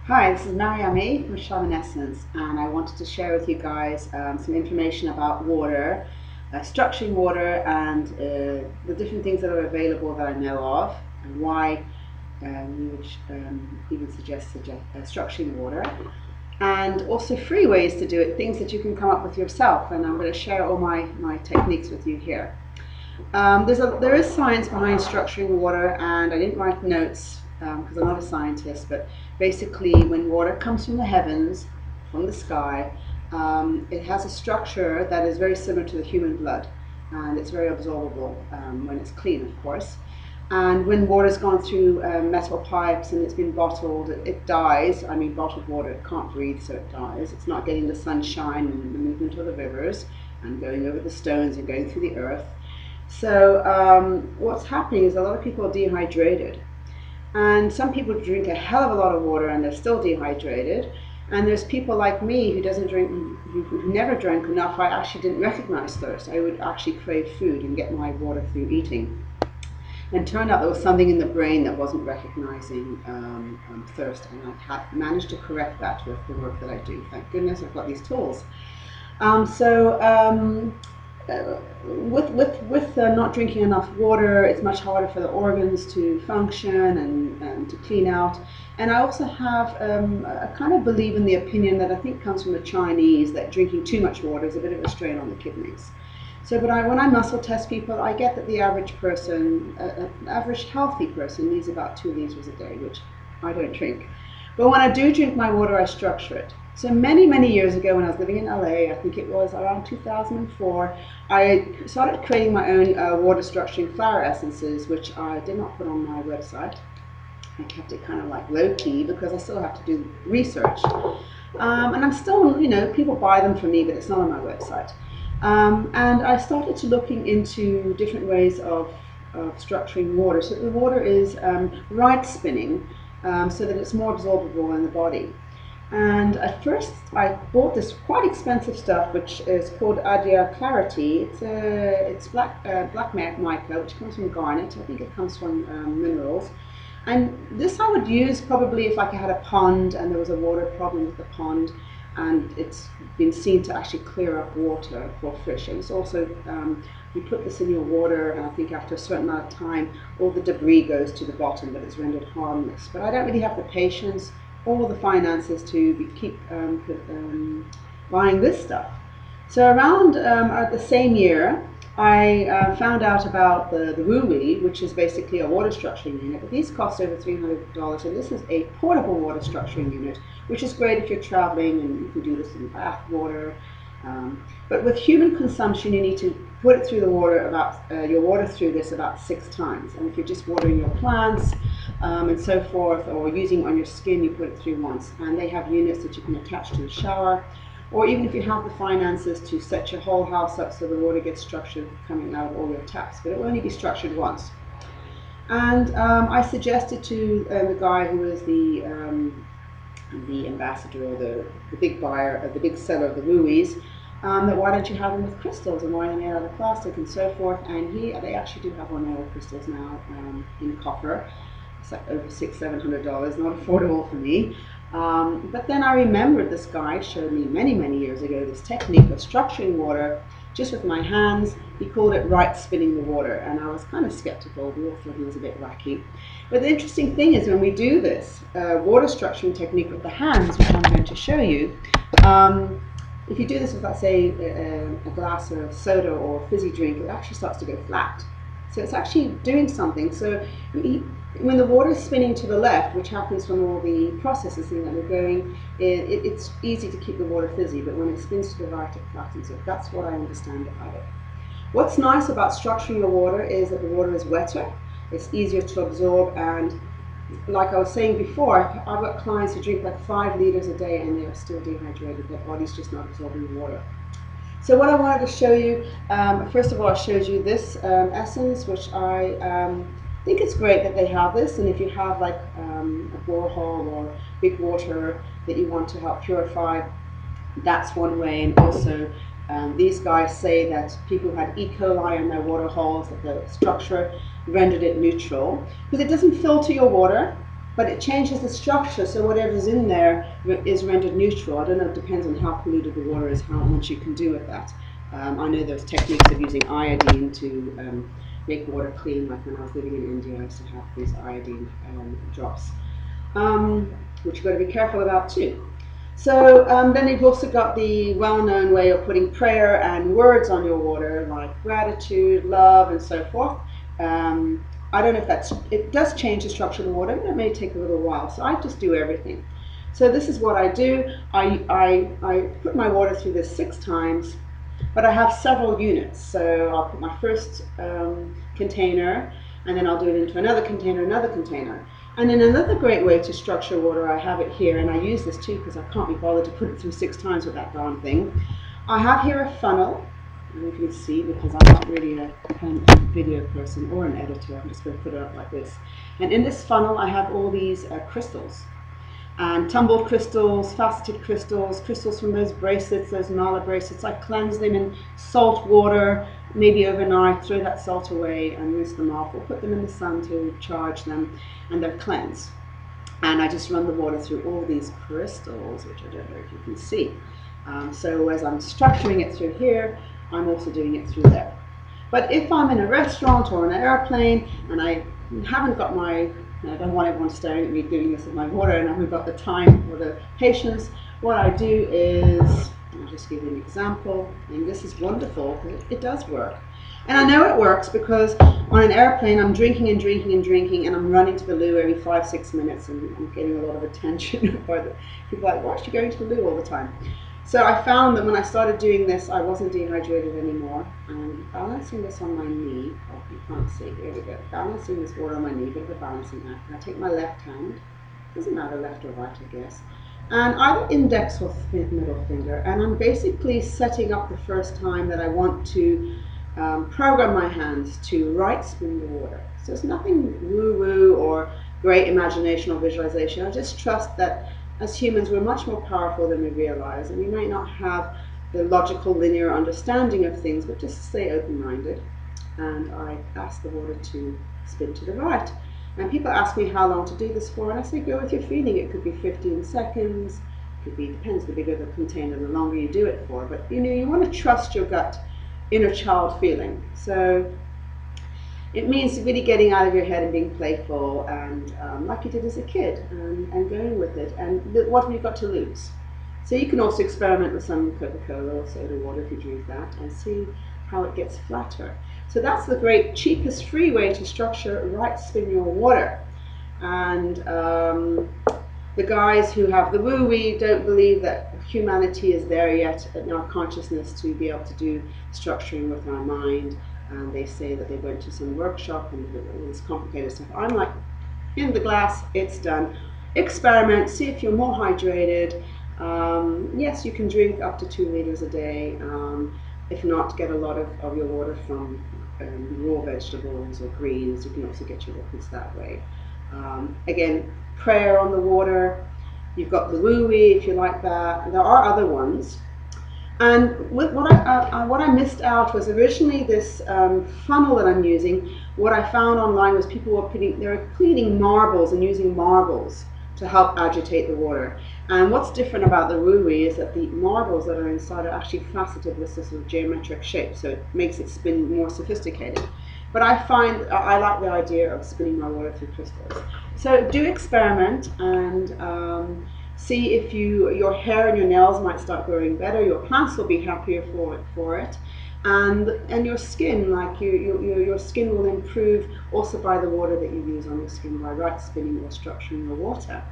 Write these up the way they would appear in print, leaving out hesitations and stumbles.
Hi, this is Mariame from Shamanessence, and I wanted to share with you guys some information about water, structuring water, and the different things that are available that I know of, and why we would even suggest structuring water, and also free ways to do it, things that you can come up with yourself. And I'm going to share all my techniques with you here. There is science behind structuring water, and I didn't write notes because I'm not a scientist, but basically when water comes from the heavens, from the sky, it has a structure that is very similar to the human blood, and it's very absorbable when it's clean, of course. And when water's gone through metal pipes and it's been bottled, it dies. I mean, bottled water, it can't breathe, so it dies. It's not getting the sunshine and the movement of the rivers and going over the stones and going through the earth. So what's happening is a lot of people are dehydrated. And some people drink a hell of a lot of water and they're still dehydrated. And there's people like me who doesn't drink, who never drank enough. I actually didn't recognize thirst. I would actually crave food and get my water through eating. And it turned out there was something in the brain that wasn't recognizing thirst. And I've managed to correct that with the work that I do. Thank goodness I've got these tools. With not drinking enough water, it's much harder for the organs to function and to clean out. And I also have I kind of believe in the opinion that I think comes from the Chinese, that drinking too much water is a bit of a strain on the kidneys. So, when I muscle test people, I get that the average person, an average healthy person, needs about 2 liters a day, which I don't drink. But when I do drink my water, I structure it. So many years ago, when I was living in LA, I think it was around 2004, I started creating my own water structuring flower essences, which I did not put on my website. I kept it kind of like low-key because I still have to do research. And I'm still, people buy them from me, but it's not on my website. And I started to looking into different ways of structuring water. So the water is right spinning so that it's more absorbable in the body. And at first I bought this quite expensive stuff, which is called Adia Clarity. It's black mica, which comes from garnet. I think it comes from minerals. And this I would use probably if I had a pond and there was a water problem with the pond, and it's been seen to actually clear up water for fish. And it's also, you put this in your water, and I think after a certain amount of time, all the debris goes to the bottom, but it's rendered harmless. But I don't really have the patience or the finances to keep buying this stuff. So around the same year, I found out about the Woo-Wee, which is basically a water structuring unit. But these cost over $300, and this is a portable water structuring unit, which is great if you're traveling and you can do this in bath water. But with human consumption, you need to put it through the water your water through this about 6 times. And if you're just watering your plants and so forth, or using on your skin, you put it through once. And they have units that you can attach to the shower, or even if you have the finances to set your whole house up so the water gets structured coming out of all your taps. But it will only be structured once. And I suggested to the guy who is the ambassador, or the big buyer, the big seller of the Woo-Wees, that why don't you have them with crystals, and why are they made out of plastic and so forth. And they actually do have ornamental crystals now in copper. It's like over $600–700, not affordable for me. But then I remembered this guy showed me many years ago this technique of structuring water just with my hands. He called it right spinning the water, and I was kind of skeptical. We all thought he was a bit wacky. But the interesting thing is, when we do this water structuring technique with the hands, which I'm going to show you, if you do this with, let's say, a glass of soda or a fizzy drink, it actually starts to go flat. So it's actually doing something. So when the water is spinning to the left, which happens from all the processes that we're going, it's easy to keep the water fizzy, but when it spins to the right, it flattens it. That's what I understand about it. What's nice about structuring the water is that the water is wetter, it's easier to absorb, and like I was saying before, I've got clients who drink like 5 liters a day and they're still dehydrated. Their body's just not absorbing the water. So what I wanted to show you, first of all, I showed you this essence, which I think it's great that they have this. And if you have like a borehole or big water that you want to help purify, that's one way. And also these guys say that people who had E. coli in their water holes, that the structure rendered it neutral, because it doesn't filter your water. but it changes the structure, so whatever's in there is rendered neutral. I don't know, it depends on how polluted the water is, how much you can do with that. I know there's techniques of using iodine to make water clean, like when I was living in India I used to have these iodine drops, which you've got to be careful about too. So then you've also got the well-known way of putting prayer and words on your water, like gratitude, love, and so forth. I don't know if it does change the structure of the water, but it may take a little while. So I just do everything. So this is what I do. I put my water through this 6 times, but I have several units. So I'll put my first container, and then I'll do it into another container. And then another great way to structure water, I have it here, and I use this too because I can't be bothered to put it through 6 times with that darn thing. I have here a funnel, and you can see because I'm not really a video person or an editor, I'm just going to put it up like this. And in this funnel I have all these crystals, and tumbled crystals, faceted crystals, crystals from those bracelets, those mala bracelets. I cleanse them in salt water, maybe overnight, throw that salt away and rinse them off, or put them in the sun to charge them, and they're cleansed. And I just run the water through all these crystals, which I don't know if you can see. So as I'm structuring it through here, I'm also doing it through there. But if I'm in a restaurant or on an airplane and I haven't got I don't want everyone staring at me doing this with my water, and I haven't got the time or the patience, what I do is, I'll just give you an example, and this is wonderful because it does work. And I know it works because on an airplane I'm drinking and drinking and drinking, and I'm running to the loo every 5-6 minutes, and I'm getting a lot of attention by the people like, why is she going to the loo all the time? So I found that when I started doing this, I wasn't dehydrated anymore. I'm balancing this on my knee. Oh, you can't see. Here we go. Balancing this water on my knee, bit of a balancing act. And I take my left hand, doesn't matter left or right, I guess, and either index or middle finger, and I'm basically setting up the first time that I want to program my hands to right spin the water. So it's nothing woo-woo or great imagination or visualization. I just trust that as humans, we're much more powerful than we realize, and we might not have the logical, linear understanding of things, but just stay open-minded. And I ask the water to spin to the right. And people ask me how long to do this for, and I say go with your feeling. It could be 15 seconds, it could be, depends, the bigger the container, the longer you do it for. But you want to trust your gut, inner child feeling. So it means really getting out of your head and being playful, and like you did as a kid, and going with it. And what have you got to lose? So you can also experiment with some Coca-Cola or soda water if you drink that, and see how it gets flatter. So that's the great, cheapest, free way to structure right spin your water. And the guys who have the woo-wee don't believe that humanity is there yet in our consciousness to be able to do structuring with our mind. And they say that they went to some workshop and did all this complicated stuff. I'm like, in the glass, it's done. Experiment, see if you're more hydrated. Yes, you can drink up to 2 liters a day. If not, get a lot of your water from raw vegetables or greens. You can also get your liquids that way. Again, prayer on the water. You've got the woo-wee if you like that. There are other ones. And what I missed out was originally this funnel that I'm using. What I found online was people were cleaning marbles and using marbles to help agitate the water. And what's different about the woo-wee is that the marbles that are inside are actually faceted with this sort of geometric shape, so it makes it spin more sophisticated. But I find I like the idea of spinning my water through crystals. So do experiment and see if your hair and your nails might start growing better. Your plants will be happier for it, and your skin, like your skin will improve also by the water that you use on your skin by right spinning or structuring your water.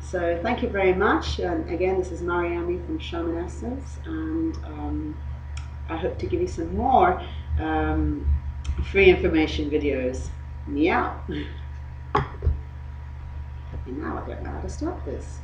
So thank you very much. And again, this is Mariami from Shamanessence, and I hope to give you some more free information videos. Meow. And now I don't know how to stop this.